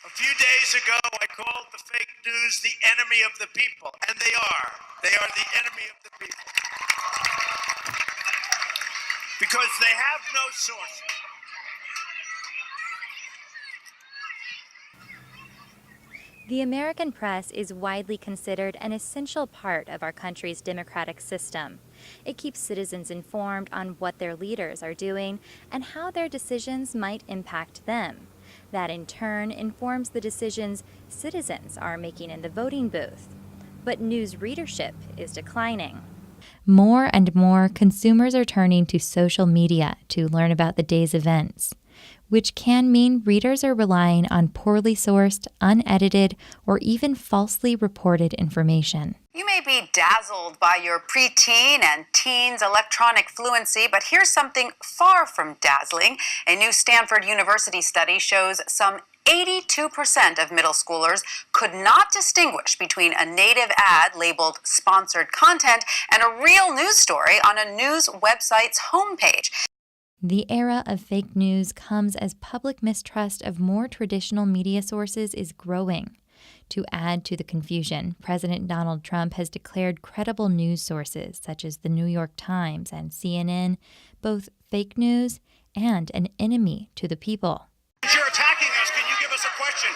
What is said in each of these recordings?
A few days ago, I called the fake news the enemy of the people, and they are. They are the enemy of the people. Because they have no sources. The American press is widely considered an essential part of our country's democratic system. It keeps citizens informed on what their leaders are doing and how their decisions might impact them. That in turn informs the decisions citizens are making in the voting booth. But news readership is declining. More and more consumers are turning to social media to learn about the day's events, which can mean readers are relying on poorly sourced, unedited, or even falsely reported information. You may be dazzled by your preteen and teens electronic fluency, but here's something far from dazzling. A new Stanford University study shows some 82% of middle schoolers could not distinguish between a native ad labeled sponsored content and a real news story on a news website's homepage. The era of fake news comes as public mistrust of more traditional media sources is growing. To add to the confusion, President Donald Trump has declared credible news sources such as the New York Times and CNN both fake news and an enemy to the people. Since you're attacking us, can you give us a question?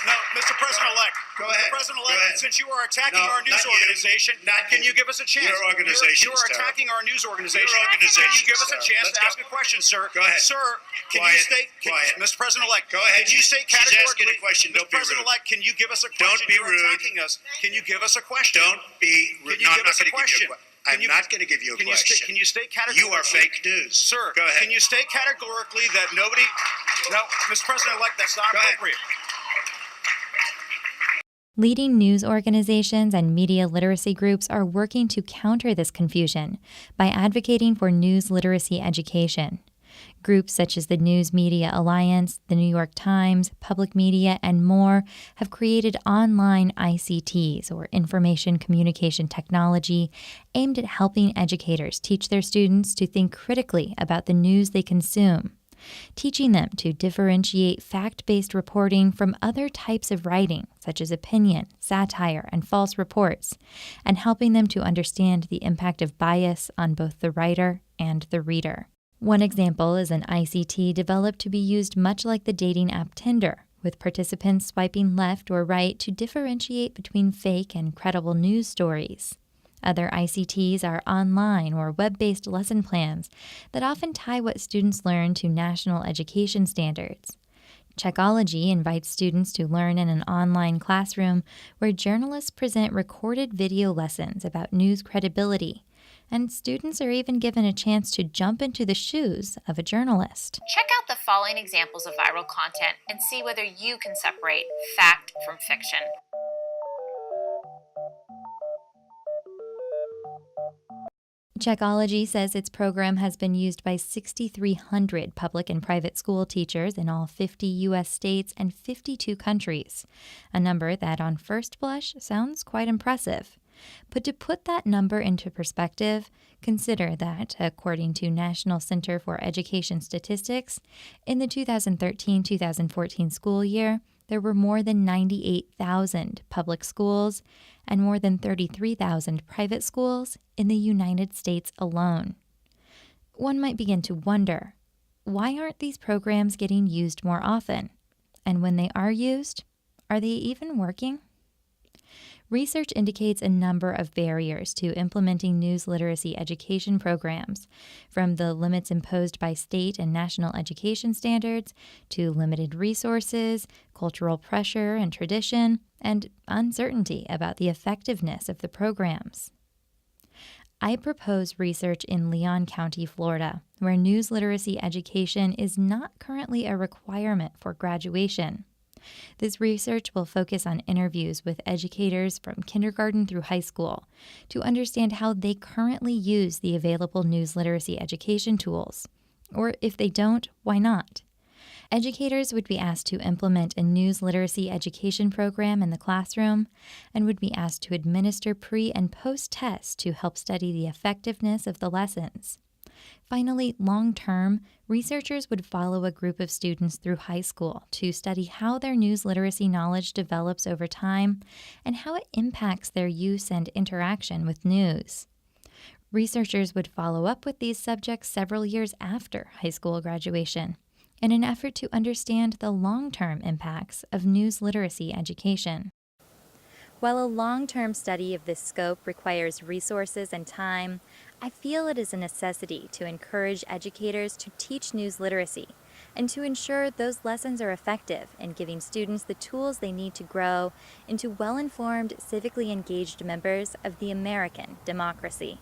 No, Mr. President-elect. Go ahead. Mr. President-elect, since you are attacking our news organization, can you give us a chance? Your organization You are attacking our news organization. Your organization Can you give us a is chance terrible. to ask a question, sir? Go ahead. Sir, can Quiet. you state, Quiet. Mr. President-elect, Go ahead. can you state She's asking categorically, a question. Don't Mr. be rude. President-elect, can you give us a question? Don't be You're rude. attacking us. Can you give us a question? Don't be rude. Can you No, give I'm us a not going to give you question? a question. I'm not going to give you a question. Can you state categorically? You are fake news. Sir, Go ahead. can you state categorically that nobody... No, Mr. President-elect, that's not Go ahead. appropriate. Leading news organizations and media literacy groups are working to counter this confusion by advocating for news literacy education. Groups such as the News Media Alliance, the New York Times, Public Media, and more have created online ICTs, or information communication technology, aimed at helping educators teach their students to think critically about the news they consume, teaching them to differentiate fact-based reporting from other types of writing, such as opinion, satire, and false reports, and helping them to understand the impact of bias on both the writer and the reader. One example is an ICT developed to be used much like the dating app Tinder, with participants swiping left or right to differentiate between fake and credible news stories. Other ICTs are online or web-based lesson plans that often tie what students learn to national education standards. Checkology invites students to learn in an online classroom where journalists present recorded video lessons about news credibility, and students are even given a chance to jump into the shoes of a journalist. Check out the following examples of viral content and see whether you can separate fact from fiction. Checkology says its program has been used by 6,300 public and private school teachers in all 50 U.S. states and 52 countries, a number that on first blush sounds quite impressive. But to put that number into perspective, consider that, according to National Center for Education Statistics, in the 2013-2014 school year, there were more than 98,000 public schools and more than 33,000 private schools in the United States alone. One might begin to wonder, why aren't these programs getting used more often? And when they are used, are they even working? Research indicates a number of barriers to implementing news literacy education programs, from the limits imposed by state and national education standards to limited resources, cultural pressure and tradition, and uncertainty about the effectiveness of the programs. I propose research in Leon County, Florida, where news literacy education is not currently a requirement for graduation. This research will focus on interviews with educators from kindergarten through high school to understand how they currently use the available news literacy education tools, or if they don't, why not? Educators would be asked to implement a news literacy education program in the classroom and would be asked to administer pre- and post-tests to help study the effectiveness of the lessons. Finally, long-term, researchers would follow a group of students through high school to study how their news literacy knowledge develops over time and how it impacts their use and interaction with news. Researchers would follow up with these subjects several years after high school graduation in an effort to understand the long-term impacts of news literacy education. While a long-term study of this scope requires resources and time, I feel it is a necessity to encourage educators to teach news literacy and to ensure those lessons are effective in giving students the tools they need to grow into well-informed, civically engaged members of the American democracy.